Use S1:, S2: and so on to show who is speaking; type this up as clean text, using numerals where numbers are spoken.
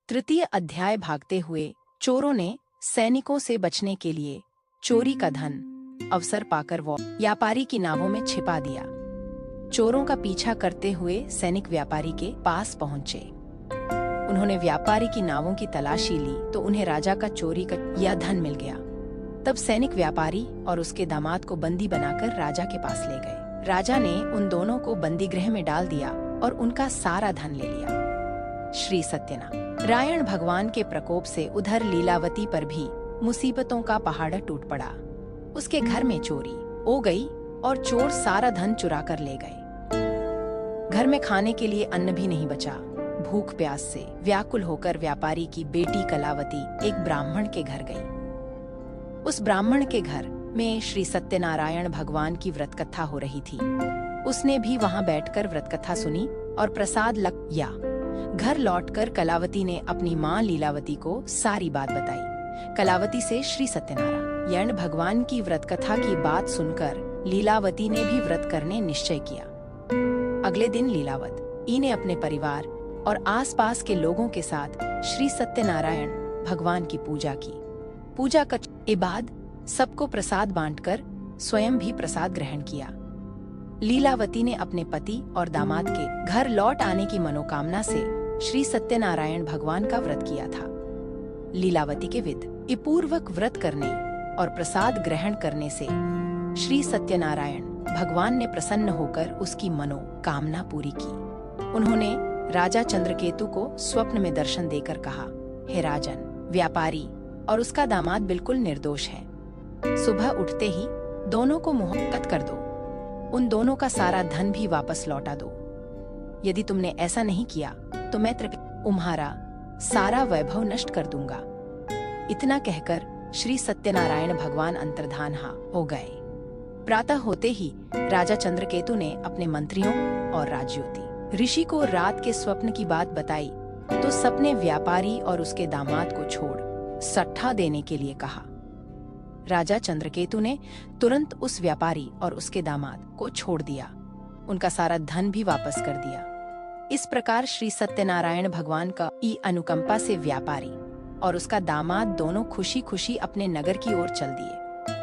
S1: तृतीय अध्याय। भागते हुए चोरों ने सैनिकों से बचने के लिए चोरी का धन अवसर पाकर वो व्यापारी की नावों में छिपा दिया। चोरों का पीछा करते हुए सैनिक व्यापारी के पास पहुंचे। उन्होंने व्यापारी की नावों की तलाशी ली तो उन्हें राजा का चोरी का यह धन मिल गया। तब सैनिक व्यापारी और उसके दामाद को बंदी बनाकर राजा के पास ले गए। राजा ने उन दोनों को बंदी गृह में डाल दिया और उनका सारा धन ले लिया। श्री सत्यनारायण भगवान के प्रकोप से उधर लीलावती पर भी मुसीबतों का पहाड़ टूट पड़ा। उसके घर में चोरी हो गई और चोर सारा धन चुरा कर ले गए। घर में खाने के लिए अन्न भी नहीं बचा। भूख प्यास से व्याकुल होकर व्यापारी की बेटी कलावती एक ब्राह्मण के घर गई। उस ब्राह्मण के घर में श्री सत्यनारायण भगवान की व्रत कथा हो रही थी। उसने भी वहां बैठकर व्रत कथा सुनी और प्रसाद लिया। घर लौटकर कलावती ने अपनी मां लीलावती को सारी बात बताई। कलावती से श्री सत्यनारायण भगवान की व्रत कथा की बात सुनकर लीलावती ने भी व्रत करने निश्चय किया। अगले दिन लीलावती ने अपने परिवार और आसपास के लोगों के साथ श्री सत्यनारायण भगवान की पूजा की। पूजा के बाद सबको प्रसाद बांटकर स्वयं भी प्रसाद ग्रहण किया। लीलावती ने अपने पति और दामाद के घर लौट आने की मनोकामना से श्री सत्यनारायण भगवान का व्रत किया था। लीलावती के विधि पूर्वक व्रत करने और प्रसाद ग्रहण करने से श्री सत्यनारायण भगवान ने प्रसन्न होकर उसकी मनोकामना पूरी की। उन्होंने राजा चंद्रकेतु को स्वप्न में दर्शन देकर कहा, हे राजन, व्यापारी और उसका दामाद बिल्कुल निर्दोष है। सुबह उठते ही दोनों को मुहक्कत कर दो। उन दोनों का सारा धन भी वापस लौटा दो। यदि तुमने ऐसा नहीं किया तो मैं तुम्हारा सारा वैभव नष्ट कर दूंगा। इतना कहकर श्री सत्यनारायण भगवान अंतर्धान हो गए। प्रातः होते ही राजा चंद्रकेतु ने अपने मंत्रियों और राजज्योति ऋषि को रात के स्वप्न की बात बताई तो सबने व्यापारी और उसके दामाद को छोड़ सट्ठा देने के लिए कहा। राजा चंद्रकेतु ने तुरंत उस व्यापारी और उसके दामाद को छोड़ दिया। उनका सारा धन भी वापस कर दिया। इस प्रकार श्री सत्यनारायण भगवान का अनुकंपा से व्यापारी और उसका दामाद दोनों खुशी खुशी अपने नगर की ओर चल दिए।